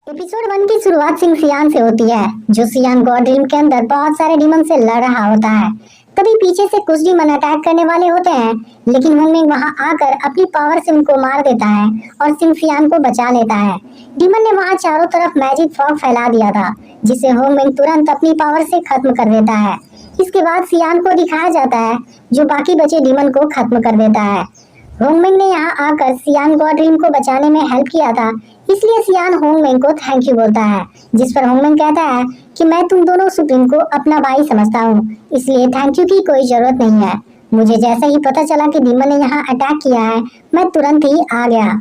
Episode 1 की शुरुआत सियान से होती है, जो सियान गॉड ड्रीम के अंदर बहुत सारे डीमन से लड़ रहा होता है। तभी पीछे से कुछ डीमन अटैक करने वाले होते हैं, लेकिन होंगमिंग वहां आकर अपनी पावर से उनको मार देता है और सियान को बचा लेता है। डीमन ने वहां चारों तरफ मैजिक फॉग फैला दिया था, जिसे होंगमिंग तुरंत अपनी पावर से खत्म कर देता है। इसके बाद सियान को दिखाया जाता है, जो बाकी बचे डीमन को खत्म कर देता है। होंगमिंग ने यहाँ आकर सियान गॉड ड्रीम को बचाने में हेल्प किया था, इसलिए सियान होंगमिंग को थैंक यू बोलता है, जिस पर होंगमिंग कहता है कि मैं तुम दोनों सुप्रीम को अपना भाई समझता हूँ, इसलिए थैंक यू की कोई जरूरत नहीं है। मुझे जैसे ही पता चला कि डीमन ने यहाँ अटैक किया है, मैं तुरंत ही आ गया।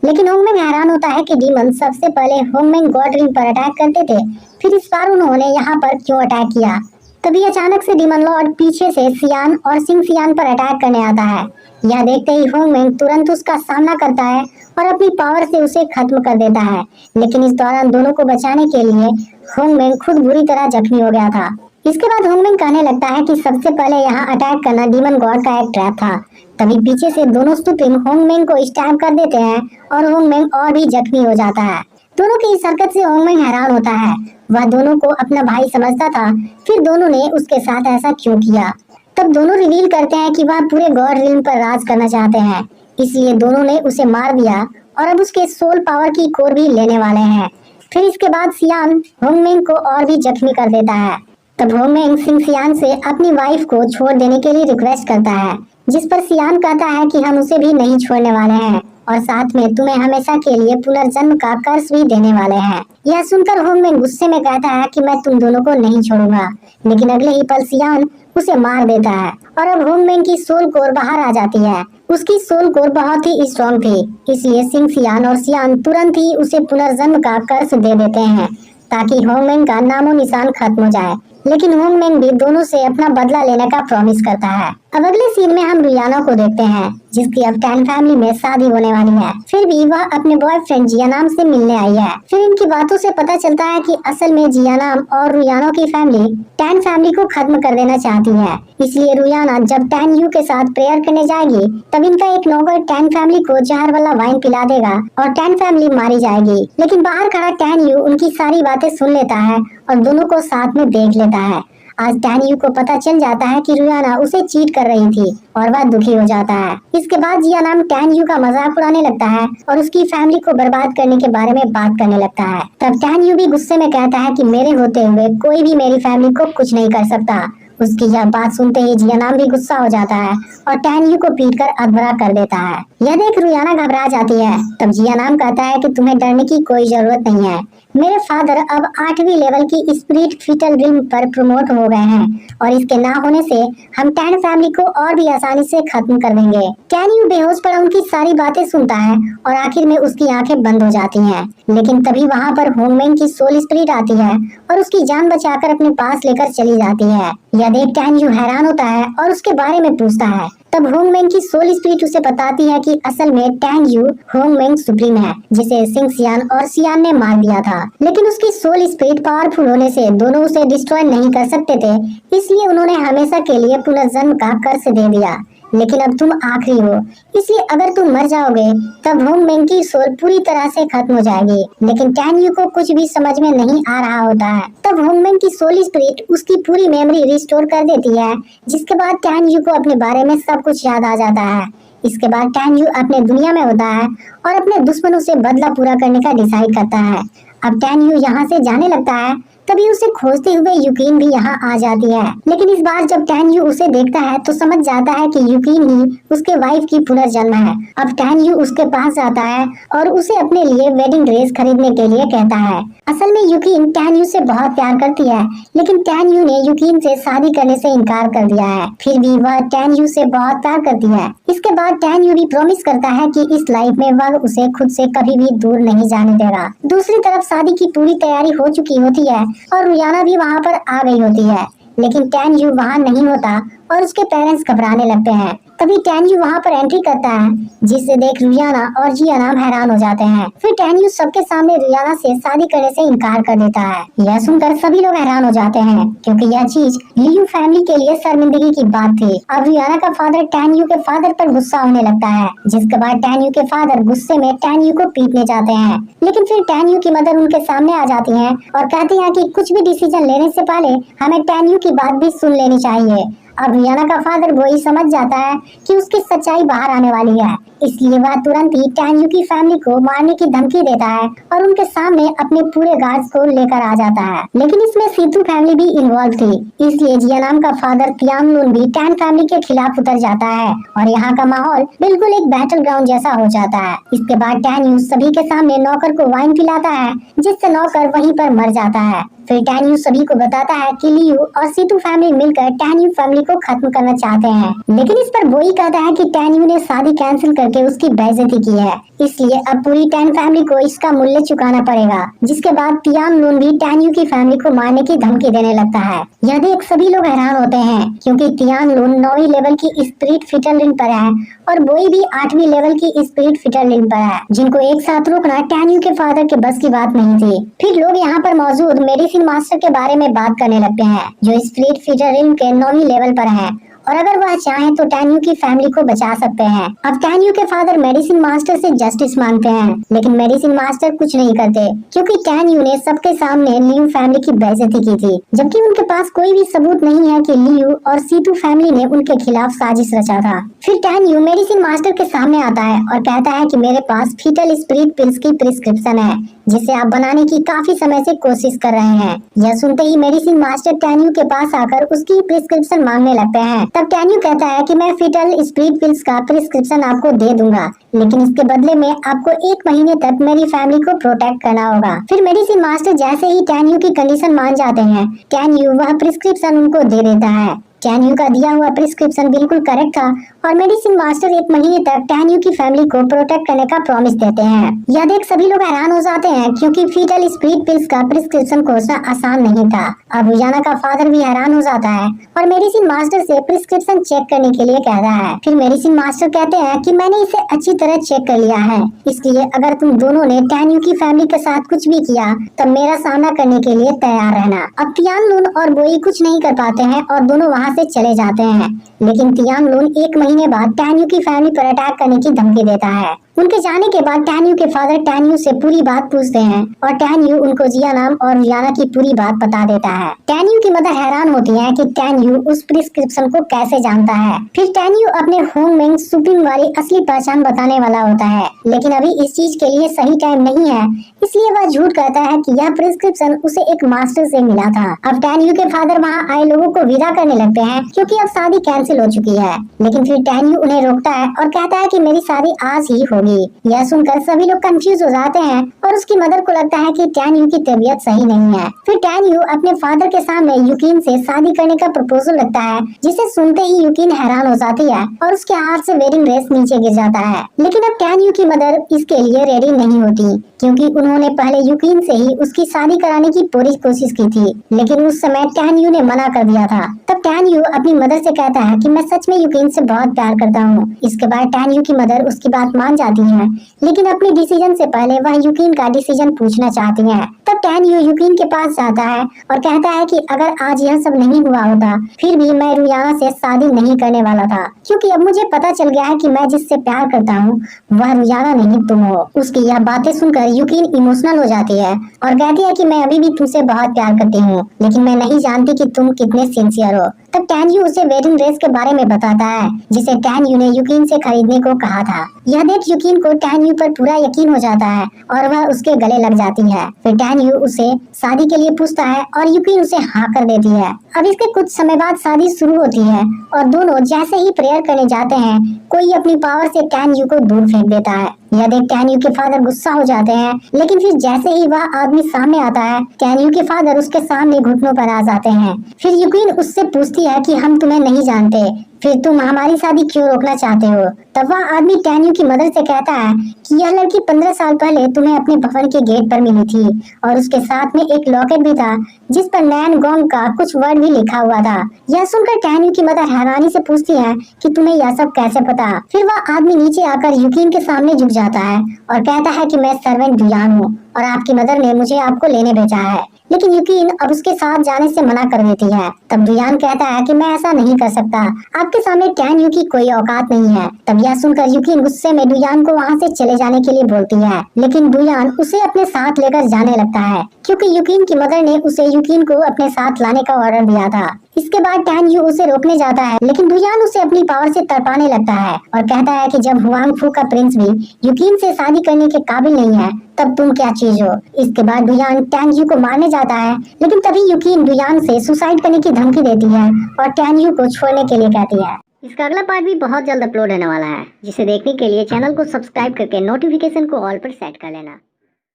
लेकिन होंगमिंग हैरान होता है कि डीमन सबसे पहले होंगमिंग गॉड ड्रीम पर अटैक करते थे, फिर इस बार उन्होंने यहाँ पर क्यों अटैक किया। तभी अचानक से डीमन लॉर्ड पीछे से सियान और सियान पर अटैक करने आता है। यह देखते ही होंगमिंग तुरंत उसका सामना करता है और अपनी पावर से उसे खत्म कर देता है। लेकिन इस दौरान दोनों को बचाने के लिए होंगमिंग खुद बुरी तरह जख्मी हो गया था। इसके बाद होंगमिंग कहने लगता है कि सबसे पहले यहाँ अटैक करना डीमन गॉड का एक ट्रैप था। तभी पीछे से दोनों सुप्रीम होंगमिंग को स्टैब कर देते हैं और होंगमिंग और भी जख्मी हो जाता है। दोनों की इस हरकत से होंगमिंग हैरान होता है। वह दोनों को अपना भाई समझता था, फिर दोनों ने उसके साथ ऐसा क्यों किया। तब दोनों रिवील करते हैं कि वह पूरे गॉड रियल्म पर राज करना चाहते हैं, इसलिए दोनों ने उसे मार दिया और अब उसके सोल पावर की कोर भी लेने वाले हैं। फिर इसके बाद सियान होंगमिंग को और भी जख्मी कर देता है। तब होंगमिंग सियान से अपनी वाइफ को छोड़ देने के लिए रिक्वेस्ट करता है, जिस पर सियान कहता है कि हम उसे भी नहीं छोड़ने वाले हैं और साथ में तुम्हें हमेशा के लिए पुनर्जन्म का कर्ज भी देने वाले हैं। यह सुनकर होंगमिंग गुस्से में कहता है कि मैं तुम दोनों को नहीं छोड़ूंगा, लेकिन अगले ही पल सियान उसे मार देता है और अब होंगमिंग की सोल कोर बाहर आ जाती है। उसकी सोल कोर बहुत ही स्ट्रॉन्ग थी, इसलिए सियान और सियान तुरंत ही उसे पुनर्जन्म का कर्ज दे देते हैं, ताकि होंगमिंग का नामो निशान खत्म हो जाए। लेकिन होंगमिंग भी दोनों से अपना बदला लेने का प्रॉमिस करता है। अब अगले सीन में हम रुयाना को देखते हैं, जिसकी अब टैन फैमिली में शादी होने वाली है। फिर भी वह अपने बॉयफ्रेंड जियानाम से मिलने आई है। फिर इनकी बातों से पता चलता है कि असल में जियानाम और रुयाना की फैमिली टैन फैमिली को खत्म कर देना चाहती है। इसलिए रुयाना जब टैन यू के साथ प्रेयर करने जाएगी, तब इनका एक नौकर टैन फैमिली को जहर वाला वाइन पिला देगा और टैन फैमिली मारी जाएगी। लेकिन बाहर खड़ा टैन यू उनकी सारी बातें सुन लेता है और दोनों को साथ में देख लेता है। आज टैन यू को पता चल जाता है कि रुयाना उसे चीट कर रही थी और वह दुखी हो जाता है। इसके बाद जियानाम टैन यू का मजाक उड़ाने लगता है और उसकी फैमिली को बर्बाद करने के बारे में बात करने लगता है। तब टैन यू भी गुस्से में कहता है कि मेरे होते हुए कोई भी मेरी फैमिली को कुछ नहीं कर सकता। उसकी यह बात सुनते ही जियानाम भी गुस्सा हो जाता है और टैन यू को पीट कर अधमरा कर देता है। यह देख रुयाना घबरा जाती है। तब जियानाम कहता है कि तुम्हें डरने की कोई जरूरत नहीं है। मेरे फादर अब 8वीं लेवल की स्पिरिट फीटल ड्रीम पर प्रमोट हो गए हैं और इसके ना होने से हम टैन फैमिली को और भी आसानी से खत्म कर देंगे। टैन यू बेहोश पड़ा उनकी सारी बातें सुनता है और आखिर में उसकी आंखें बंद हो जाती हैं। लेकिन तभी वहाँ पर होंगमिंग की सोल स्पिरिट आती है और उसकी जान बचाकर अपने पास लेकर चली जाती है। यह देख टैन यू हैरान होता है और उसके बारे में पूछता है। तब होंगमिंग की सोल स्पिरिट उसे बताती है कि असल में टैन यू होंगमिंग सुप्रीम है, जिसे सियान और सियान ने मार दिया था। लेकिन उसकी सोल स्पिरिट पावरफुल होने से दोनों उसे डिस्ट्रॉय नहीं कर सकते थे, इसलिए उन्होंने हमेशा के लिए पुनर्जन्म का कर्ज दे दिया। लेकिन अब तुम आखिरी हो, इसलिए अगर तुम मर जाओगे तब होंगमिंग की सोल पूरी तरह से खत्म हो जाएगी। लेकिन टैन यू को कुछ भी समझ में नहीं आ रहा होता है। तब होंगमिंग की सोल स्पिरिट उसकी पूरी मेमोरी रिस्टोर कर देती है, जिसके बाद टैन यू को अपने बारे में सब कुछ याद आ जाता है। इसके बाद टैन यू अपने दुनिया में होता है और अपने दुश्मनों से बदला पूरा करने का डिसाइड करता है। अब टैन यू यहाँ से जाने लगता है, तभी उसे खोजते हुए युकीन भी यहाँ आ जाती है। लेकिन इस बार जब टैन यू उसे देखता है तो समझ जाता है कि युकीन ही उसके वाइफ की पुनर्जन्म है। अब टैन यू उसके पास जाता है और उसे अपने लिए वेडिंग ड्रेस खरीदने के लिए कहता है। असल में युकीन टैन यू से बहुत प्यार करती है, लेकिन टैन यू ने युकीन से शादी करने से इनकार कर दिया है। फिर भी वह टैन यू से बहुत प्यार करती है। इसके बाद टैन यू भी प्रॉमिस करता है कि इस लाइफ में वह उसे खुद से कभी भी दूर नहीं जाने देगा। दूसरी तरफ शादी की पूरी तैयारी हो चुकी होती है और रुयाना भी वहाँ पर आ गई होती है, लेकिन टैन यू वहाँ नहीं होता और उसके पेरेंट्स घबराने लगते हैं। तभी टैन्यू वहाँ पर एंट्री करता है, जिसे देख रियाना और जियानाम हैरान हो जाते हैं। फिर टैन्यू सबके सामने रियाना से शादी करने से इनकार कर देता है। यह सुनकर सभी लोग हैरान हो जाते हैं, क्योंकि यह चीज लियू फैमिली के लिए शर्मिंदगी की बात थी। अब रियाना का फादर टैन्यू के फादर पर गुस्सा होने लगता है, जिसके बाद टैन्यू के फादर गुस्से में टैन्यू को पीटने जाते हैं। लेकिन फिर टैन्यू की मदर उनके सामने आ जाती है और कहती है कि कुछ भी डिसीजन लेने से पहले हमें टैन्यू की बात भी सुन लेनी चाहिए। अब रियाना का फादर वही समझ जाता है कि उसकी सच्चाई बाहर आने वाली है, इसलिए वह तुरंत ही टैन्यू की फैमिली को मारने की धमकी देता है और उनके सामने अपने पूरे गार्ड्स को लेकर आ जाता है। लेकिन इसमें सीतू फैमिली भी इन्वॉल्व थी, इसलिए जियानाम का फादर तियांगलुन भी टैन फैमिली के खिलाफ उतर जाता है और यहाँ का माहौल बिल्कुल एक बैटल ग्राउंड जैसा हो जाता है। इसके बाद टैन्यू सभी के सामने नौकर को वाइन पिलाता है, जिससे नौकर वहीं पर मर जाता है। फिर टैन्यू सभी को बताता है कि लियू और सीतू फैमिली मिलकर टैन्यू फैमिली को खत्म करना चाहते हैं, लेकिन इस पर वही कहता है कि टैन्यू ने शादी कैंसिल करके उसकी बेइज्जती की है, इसलिए अब पूरी टैन फैमिली को इसका मूल्य चुकाना पड़ेगा। जिसके बाद तियांगलुन भी टैन्यू की फैमिली को मारने की धमकी देने लगता है। यह देख सभी लोग हैरान होते हैं, क्योंकि तियांगलुन 9वीं लेवल की स्पिरिट फिटर लिन पर है और बोई भी 8वीं लेवल की स्पिरिट फिटर लिन पर है, जिनको एक साथ रोकना टैन्यू के फादर के बस की बात नहीं थी। फिर लोग यहाँ पर मौजूद मेडिसिन मास्टर के बारे में बात करने लगते हैं, जो स्पिरिट फिटर लिन के 9वीं लेवल पर है और अगर वह चाहें तो टैन्यू की फैमिली को बचा सकते हैं। अब टैन्यू के फादर मेडिसिन मास्टर से जस्टिस मांगते हैं, लेकिन मेडिसिन मास्टर कुछ नहीं करते, क्योंकि टैन्यू ने सबके सामने लियू फैमिली की बेइज्जती की थी, जबकि उनके पास कोई भी सबूत नहीं है कि लियू और सीतू फैमिली ने उनके खिलाफ साजिश रचा था। फिर टैन्यू मेडिसिन मास्टर के सामने आता है और कहता है कि मेरे पास फीटल स्पिरिट पिल्स की प्रिस्क्रिप्शन है, जिसे आप बनाने की काफी समय से कोशिश कर रहे हैं। यह सुनते ही मेडिसिन मास्टर टैन्यू के पास आकर उसकी प्रिस्क्रिप्शन मांगने लगते हैं। तब टैन्यू कहता है कि मैं फीटल स्पिरिट पिल्स का प्रिस्क्रिप्शन आपको दे दूंगा, लेकिन इसके बदले में आपको 1 महीने तक मेरी फैमिली को प्रोटेक्ट करना होगा। फिर मेडिसिन मास्टर जैसे ही टैन्यू की कंडीशन मान जाते हैं, टैन्यू वह प्रिस्क्रिप्शन उनको दे देता है। टैन्यू का दिया हुआ प्रिस्क्रिप्शन बिल्कुल करेक्ट था और मेडिसिन मास्टर 1 महीने तक टैन्यू की फैमिली को प्रोटेक्ट करने का प्रॉमिस देते हैं। यह देख सभी लोग हैरान हो जाते हैं, क्योंकि फीटल स्पिरिट पिल्स का प्रिस्क्रिप्शन खोजना आसान नहीं था। अब रियाना का फादर भी हैरान हो जाता है और मेडिसिन मास्टर से प्रिस्क्रिप्शन चेक करने के लिए कहता है। फिर मेडिसिन मास्टर कहते हैं कि मैंने इसे अच्छी तरह चेक कर लिया है, इसलिए अगर तुम दोनों ने टैन्यू की फैमिली के साथ कुछ भी किया तब मेरा सामना करने के लिए तैयार रहना। अब तियांगलुन और बोई कुछ नहीं कर पाते हैं और दोनों वहाँ से चले जाते हैं, लेकिन तियांगलुन 1 महीने बाद टैन्यू की फैमिली पर अटैक करने की धमकी देता है। उनके जाने के बाद टैन्यू के फादर टैन्यू से पूरी बात पूछते हैं और टैन्यू उनको जियानाम और रियाना की पूरी बात बता देता है। टैन्यू की मदर हैरान होती है कि टैन्यू उस प्रिस्क्रिप्शन को कैसे जानता है। फिर टैन्यू अपने होंगमेंग सुप्रीम वाली असली पहचान बताने वाला होता है, लेकिन अभी इस चीज के लिए सही टाइम नहीं है, इसलिए वह झूठ कहता है कि यह प्रिस्क्रिप्शन उसे एक मास्टर से मिला था। अब टैन्यू के फादर वहाँ आए लोगों को विदा करने लगते हैं, क्योंकि अब शादी कैंसिल हो चुकी है। लेकिन फिर टैन्यू उन्हें रोकता है और कहता है कि मेरी शादी आज ही होगी। यह सुनकर सभी लोग कंफ्यूज हो जाते हैं और उसकी मदर को लगता है कि टैन्यू की तबीयत सही नहीं है। फिर टैन्यू अपने फादर के सामने युकिन से शादी करने का प्रपोजल रखता है, जिसे सुनते ही युकिन हैरान हो जाती है और उसके हाथ से वेडिंग ड्रेस नीचे गिर जाता है। लेकिन अब टैन्यू की मदर इसके लिए रेडी नहीं होती, क्योंकि उन्होंने पहले युकिन से ही उसकी शादी कराने की पूरी कोशिश की थी, लेकिन उस समय टैन्यू ने मना कर दिया था। तब टैन्यू अपनी मदर से कहता है कि मैं सच में युकिन से बहुत प्यार करता हूँ। इसके बाद टैन्यू की मदर उसकी बात मान जाती है, लेकिन अपने डिसीजन से पहले वह युकिन का डिसीजन पूछना चाहती है। तब टैन्यू युकिन के पास जाता है और कहता है कि अगर आज यह सब नहीं हुआ होता, फिर भी मैं रियाना से शादी नहीं करने वाला था, क्योंकि अब मुझे पता चल गया है कि मैं जिससे प्यार करता हूँ वह रियाना नहीं तुम हो। उसकी यह बातें सुनकर युकिन इमोशनल हो जाती है और कहती है कि मैं अभी भी तुमसे बहुत प्यार करती हूँ, लेकिन मैं नहीं जानती कि तुम कितने सिंसियर हो। तब टैन्यू उसे वेडिंग ड्रेस के बारे में बताता है, जिसे टैन्यू ने युकिन से खरीदने को कहा था। यह देख युकिन को टैन्यू पर पूरा यकीन हो जाता है और वह उसके गले लग जाती है। फिर टैन्यू उसे शादी के लिए पूछता है और युकिन उसे हाँ कर देती है। अब इसके कुछ समय बाद शादी शुरू होती है और दोनों जैसे ही प्रेयर करने जाते हैं, कोई अपनी पावर से टैन्यू को दूर फेंक देता है। यह देख टैन्यू के फादर गुस्सा हो जाते हैं, लेकिन फिर जैसे ही वह आदमी सामने आता है, टैन्यू के फादर उसके सामने घुटनों पर आ जाते हैं। फिर युकिन उससे पूछती है कि हम तुम्हें नहीं जानते, फिर तुम हमारी शादी क्यों रोकना चाहते हो? तब वह आदमी टैन्यू की मदर से कहता है कि यह लड़की 15 साल पहले तुम्हें अपने भवन के गेट पर मिली थी और उसके साथ में एक लॉकेट भी था जिस पर नैन गोंग का कुछ वर्ड भी लिखा हुआ था। यह सुनकर टैन्यू की मदर हैरानी से पूछती है कि तुम्हें यह सब कैसे पता? फिर वह आदमी नीचे आकर यूकिन के सामने झुक जाता है और कहता है कि मैं सर्वेंट डुयान हूँ और आपकी मदर ने मुझे आपको लेने भेजा है। लेकिन यूकिन अब उसके साथ जाने से मना कर देती है। तब डुयान कहता है कि मैं ऐसा नहीं कर सकता, आपके सामने टैन्यू की कोई औकात नहीं है। तब यह सुनकर यूकिन गुस्से में डुयान को वहाँ से चले जाने के लिए बोलती है, लेकिन डुयान उसे अपने साथ लेकर जाने लगता है क्योंकि यूकिन की मदर ने उसे यूकिन को अपने साथ लाने का ऑर्डर दिया था। इसके बाद टैन्यू उसे रोकने जाता है, लेकिन डुयान उसे अपनी पावर से तड़पाने लगता है और कहता है कि जब हुआंग फू का प्रिंस भी यूकिन से शादी करने के काबिल नहीं है तब तुम क्या चीज हो। इसके बाद डुयान टैन्यू को मारने जाता है, लेकिन तभी यूकिन डुयान से सुसाइड करने की धमकी देती है और टैन्यू को छोड़ने के लिए कहती है। इसका अगला पार्ट भी बहुत जल्द अपलोड होने वाला है, जिसे देखने के लिए चैनल को सब्सक्राइब करके नोटिफिकेशन को ऑल पर सेट कर लेना।